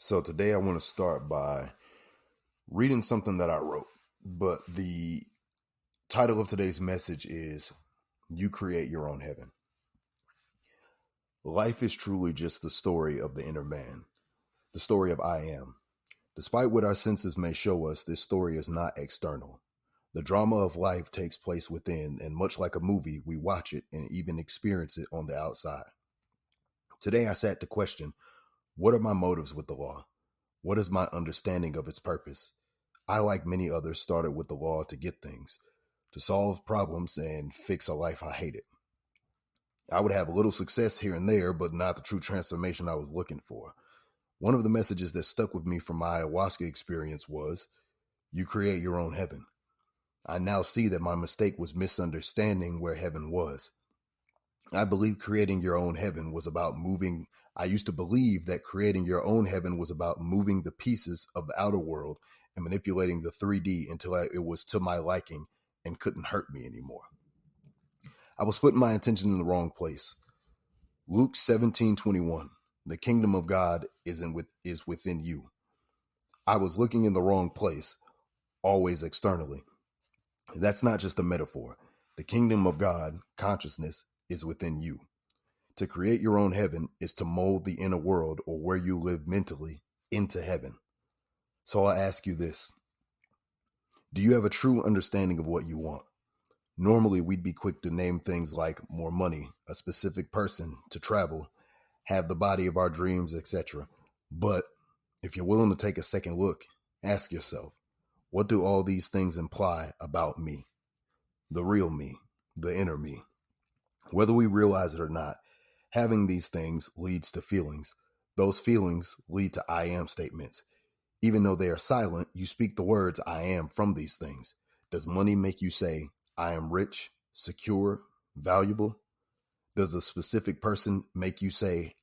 So today I want to start by reading something that I wrote, but the title of today's message is You Create Your Own Heaven. Life is truly just the story of the inner man, the story of I am. Despite what our senses may show us, this story is not external. The drama of life takes place within, and much like a movie, we watch it and even experience it on the outside. Today I sat to question, what are my motives with the law? What is my understanding of its purpose? I, like many others, started with the law to get things, to solve problems and fix a life I hated. I would have a little success here and there, but not the true transformation I was looking for. One of the messages that stuck with me from my ayahuasca experience was, you create your own heaven. I now see that my mistake was misunderstanding where heaven was. I believe creating your own heaven was about moving. I used to believe that creating your own heaven was about moving the pieces of the outer world and manipulating the 3D until it was to my liking and couldn't hurt me anymore. I was putting my attention in the wrong place. Luke 17:21, the kingdom of God is within you. I was looking in the wrong place, always externally. That's not just a metaphor. The kingdom of God, consciousness, is within you. To create your own heaven is to mold the inner world, or where you live mentally, into heaven. So I'll ask you this. Do you have a true understanding of what you want? Normally, we'd be quick to name things like more money, a specific person, to travel, have the body of our dreams, etc. But if you're willing to take a second look, ask yourself, what do all these things imply about me? The real me, the inner me. Whether we realize it or not, having these things leads to feelings. Those feelings lead to I am statements. Even though they are silent, you speak the words I am from these things. Does money make you say, I am rich, secure, valuable? Does a specific person make you say,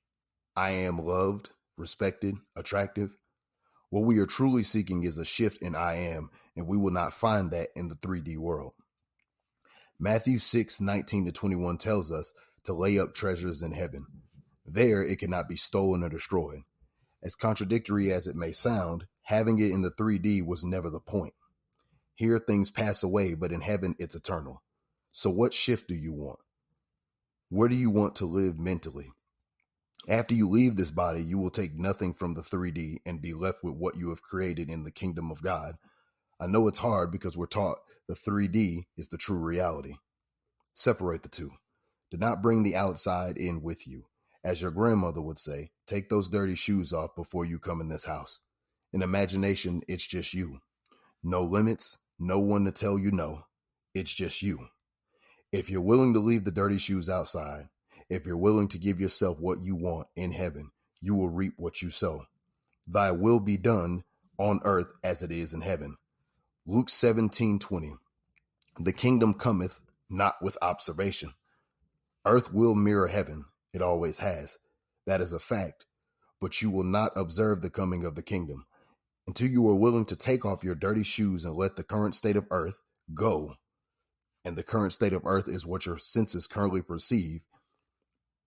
I am loved, respected, attractive? What we are truly seeking is a shift in I am, and we will not find that in the 3D world. Matthew 6:19-21 tells us to lay up treasures in heaven. There it cannot be stolen or destroyed. As contradictory as it may sound, having it in the 3D was never the point. Here things pass away, but in heaven it's eternal. So what shift do you want? Where do you want to live mentally? After you leave this body, you will take nothing from the 3D and be left with what you have created in the kingdom of God. I know it's hard because we're taught the 3D is the true reality. Separate the two. Do not bring the outside in with you. As your grandmother would say, take those dirty shoes off before you come in this house. In imagination, it's just you. No limits, no one to tell you no. It's just you. If you're willing to leave the dirty shoes outside, if you're willing to give yourself what you want in heaven, you will reap what you sow. Thy will be done on earth as it is in heaven. Luke 17:20. The kingdom cometh not with observation. Earth will mirror heaven. It always has. That is a fact. But you will not observe the coming of the kingdom. Until you are willing to take off your dirty shoes and let the current state of earth go, and the current state of earth is what your senses currently perceive,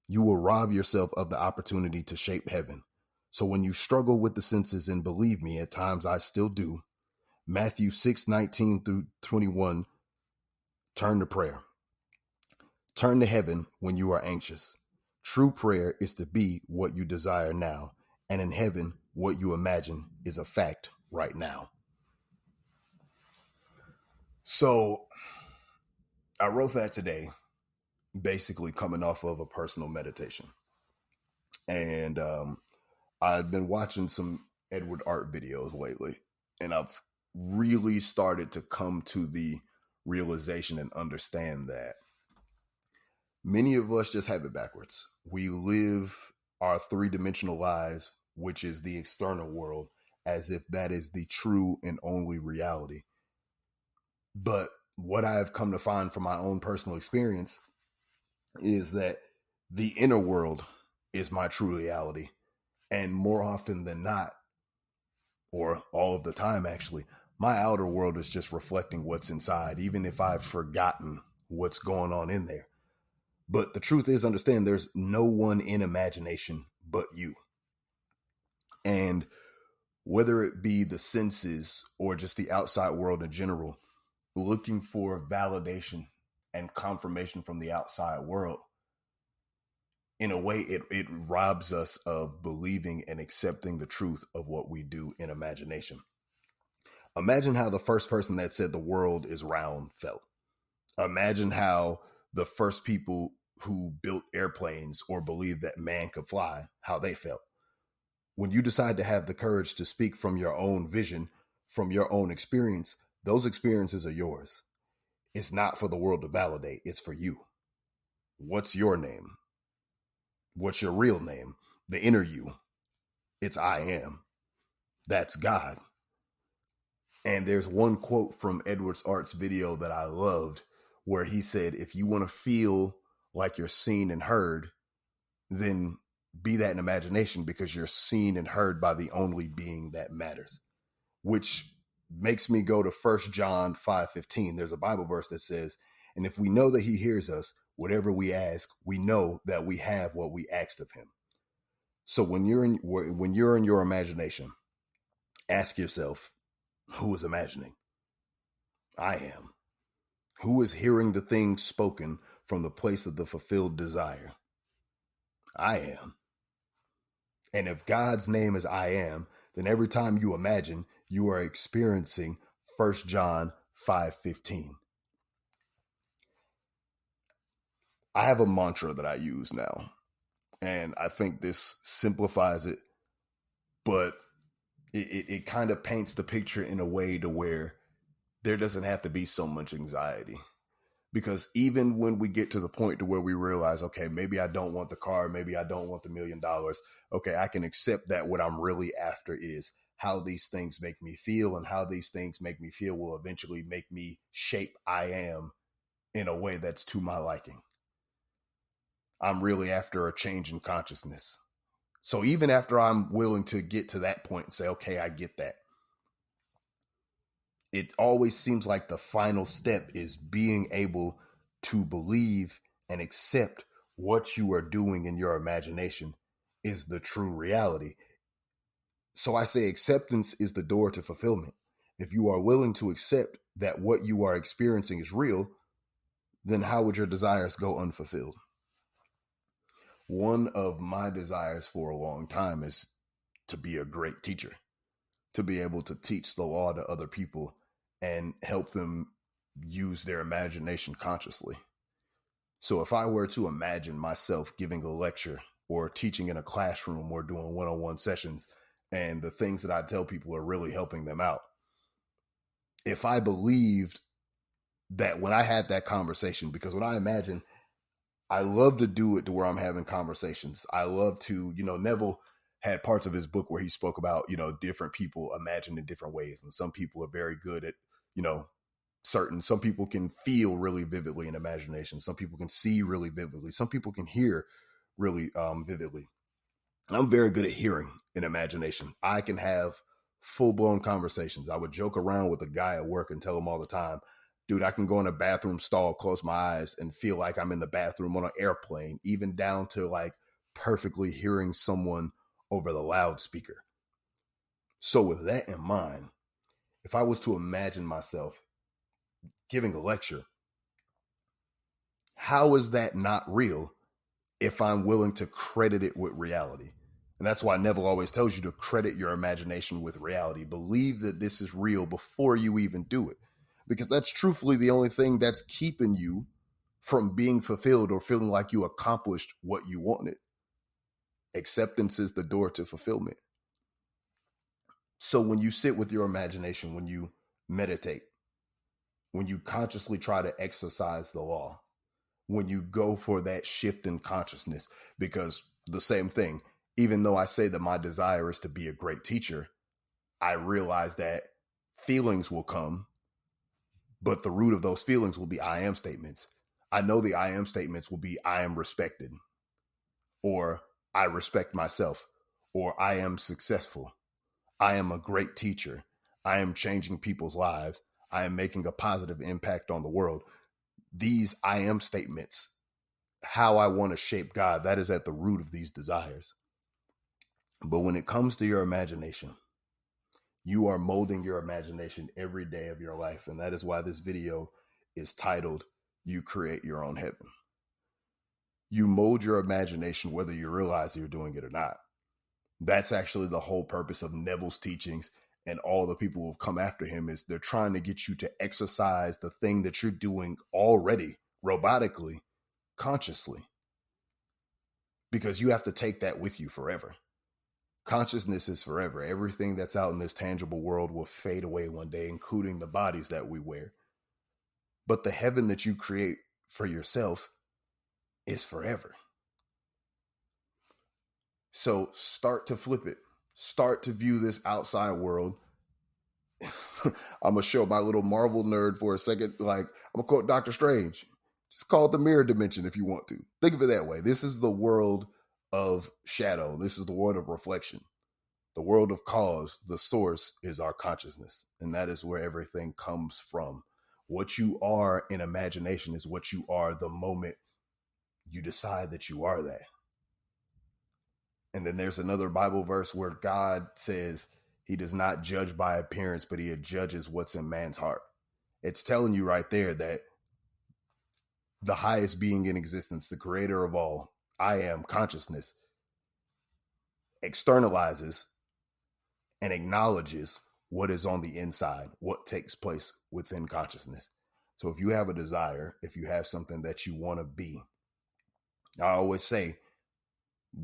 you will rob yourself of the opportunity to shape heaven. So when you struggle with the senses, and believe me, at times I still do, Matthew 6:19-21, turn to prayer. Turn to heaven when you are anxious. True prayer is to be what you desire now, and in heaven, what you imagine is a fact right now. So I wrote that today, basically coming off of a personal meditation. And I've been watching some Edward Art videos lately, and I've really started to come to the realization and understand that many of us just have it backwards. We live our three-dimensional lives, which is the external world, as if that is the true and only reality. But what I've come to find from my own personal experience is that the inner world is my true reality. And more often than not, or all of the time actually, my outer world is just reflecting what's inside, even if I've forgotten what's going on in there. But the truth is, understand there's no one in imagination but you. And whether it be the senses or just the outside world in general, looking for validation and confirmation from the outside world. In a way, it robs us of believing and accepting the truth of what we do in imagination. Imagine how the first person that said the world is round felt. Imagine how the first people who built airplanes or believed that man could fly, how they felt. When you decide to have the courage to speak from your own vision, from your own experience, those experiences are yours. It's not for the world to validate, it's for you. What's your name? What's your real name? The inner you. It's I am. That's God. And there's one quote from Edward Art's video that I loved where he said, if you want to feel like you're seen and heard, then be that in imagination, because you're seen and heard by the only being that matters. Which makes me go to 1 John 5:15. There's a Bible verse that says, and if we know that he hears us, whatever we ask, we know that we have what we asked of him. So when you're in your imagination, ask yourself, who is imagining? I am. Who is hearing the things spoken from the place of the fulfilled desire? I am. And if God's name is I am, then every time you imagine, you are experiencing 1 John 5:15. I have a mantra that I use now, and I think this simplifies it, but it kind of paints the picture in a way to where there doesn't have to be so much anxiety. Because even when we get to the point to where we realize, okay, maybe I don't want the car, maybe I don't want the $1 million. Okay, I can accept that what I'm really after is how these things make me feel, and how these things make me feel will eventually make me shape I am in a way that's to my liking. I'm really after a change in consciousness. So even after I'm willing to get to that point and say, okay, I get that, it always seems like the final step is being able to believe and accept what you are doing in your imagination is the true reality. So I say acceptance is the door to fulfillment. If you are willing to accept that what you are experiencing is real, then how would your desires go unfulfilled? One of my desires for a long time is to be a great teacher, to be able to teach the law to other people and help them use their imagination consciously. So if I were to imagine myself giving a lecture or teaching in a classroom or doing one-on-one sessions, and the things that I tell people are really helping them out, if I believed that when I had that conversation, because when I imagine, I love to do it to where I'm having conversations. I love to, Neville had parts of his book where he spoke about, different people imagine in different ways. And some people are very good at, some people can feel really vividly in imagination. Some people can see really vividly. Some people can hear really vividly. I'm very good at hearing in imagination. I can have full blown conversations. I would joke around with a guy at work and tell him all the time, dude, I can go in a bathroom stall, close my eyes, and feel like I'm in the bathroom on an airplane, even down to like perfectly hearing someone over the loudspeaker. So with that in mind, if I was to imagine myself giving a lecture, how is that not real if I'm willing to credit it with reality? And that's why Neville always tells you to credit your imagination with reality. Believe that this is real before you even do it. Because that's truthfully the only thing that's keeping you from being fulfilled or feeling like you accomplished what you wanted. Acceptance is the door to fulfillment. So when you sit with your imagination, when you meditate, when you consciously try to exercise the law, when you go for that shift in consciousness, because the same thing, even though I say that my desire is to be a great teacher, I realize that feelings will come, but the root of those feelings will be I am statements. I know the I am statements will be I am respected, or I respect myself, or I am successful. I am a great teacher. I am changing people's lives. I am making a positive impact on the world. These I am statements, how I want to shape God, that is at the root of these desires. But when it comes to your imagination, You are molding your imagination every day of your life. And that is why this video is titled, You Create Your Own Heaven. You mold your imagination whether you realize you're doing it or not. That's actually the whole purpose of Neville's teachings and all the people who have come after him, is they're trying to get you to exercise the thing that you're doing already robotically, consciously, because you have to take that with you forever. Consciousness is forever. Everything that's out in this tangible world will fade away one day, including the bodies that we wear. But the heaven that you create for yourself is forever. So start to flip it. Start to view this outside world. I'm going to show my little Marvel nerd for a second. Like, I'm going to quote Doctor Strange. Just call it the mirror dimension if you want to. Think of it that way. This is the world of shadow. This is the world of reflection. The world of cause, the source, is our consciousness. And that is where everything comes from. What you are in imagination is what you are the moment you decide that you are that. And then there's another Bible verse where God says he does not judge by appearance, but he judges what's in man's heart. It's telling you right there that the highest being in existence, the creator of all, I am consciousness, externalizes and acknowledges what is on the inside, what takes place within consciousness. So if you have a desire, if you have something that you want to be, I always say,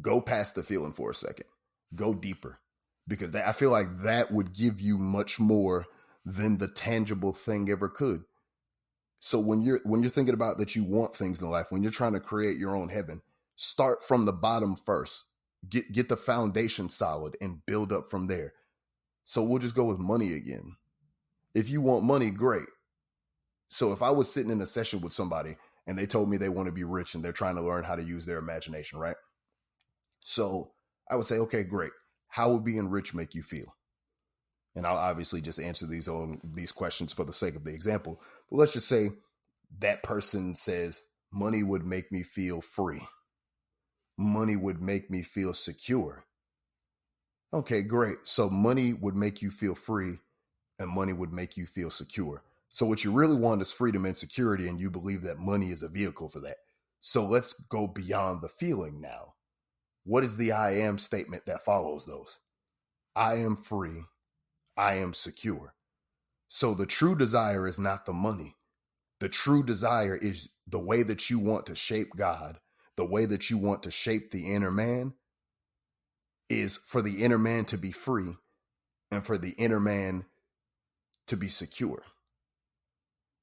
go past the feeling for a second, go deeper, because I feel like that would give you much more than the tangible thing ever could. So when you're thinking about that you want things in life, when you're trying to create your own heaven, start from the bottom first. Get the foundation solid and build up from there. So we'll just go with money again. If you want money, great. So if I was sitting in a session with somebody and they told me they want to be rich and they're trying to learn how to use their imagination, right? So I would say, okay, great. How would being rich make you feel? And I'll obviously just answer these questions for the sake of the example. But let's just say that person says, money would make me feel free. Money would make me feel secure. Okay, great. So money would make you feel free and money would make you feel secure. So what you really want is freedom and security, and you believe that money is a vehicle for that. So let's go beyond the feeling now. What is the I am statement that follows those? I am free. I am secure. So the true desire is not the money. The true desire is the way that you want to shape God, the way that you want to shape the inner man, is for the inner man to be free and for the inner man to be secure.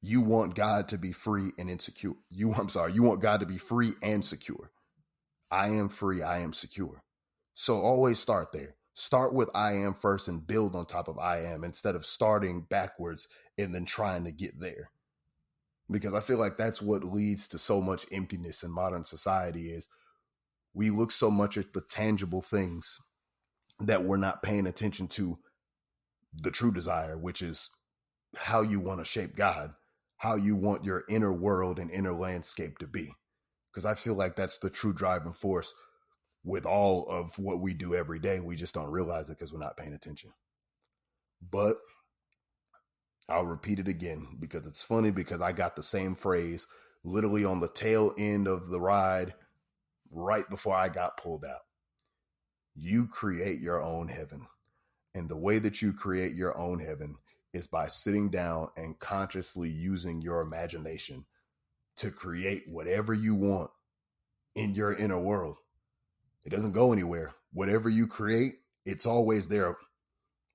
You want God to be free and insecure. You want God to be free and secure. I am free. I am secure. So always start there. Start with I am first and build on top of I am, instead of starting backwards and then trying to get there. Because I feel like that's what leads to so much emptiness in modern society, is we look so much at the tangible things that we're not paying attention to the true desire, which is how you want to shape God, how you want your inner world and inner landscape to be. Because I feel like that's the true driving force with all of what we do every day. We just don't realize it because we're not paying attention. But I'll repeat it again because it's funny, because I got the same phrase literally on the tail end of the ride right before I got pulled out. You create your own heaven. And the way that you create your own heaven is by sitting down and consciously using your imagination to create whatever you want in your inner world. It doesn't go anywhere. Whatever you create, it's always there.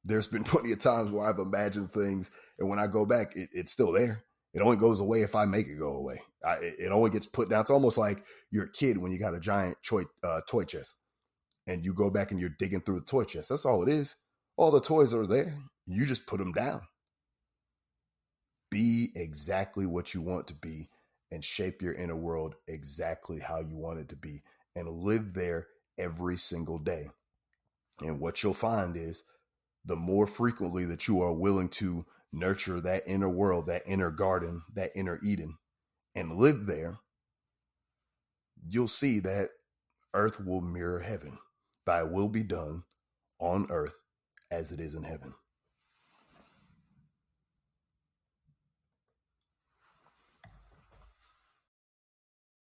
There's been plenty of times where I've imagined things, and when I go back, it's still there. It only goes away if I make it go away. It only gets put down. It's almost like you're a kid when you got a giant toy chest, and you go back and you're digging through the toy chest. That's all it is. All the toys are there. You just put them down. Be exactly what you want to be and shape your inner world exactly how you want it to be, and live there every single day. And what you'll find is the more frequently that you are willing to nurture that inner world, that inner garden, that inner Eden, and live there, you'll see that earth will mirror heaven. Thy will be done on earth as it is in heaven.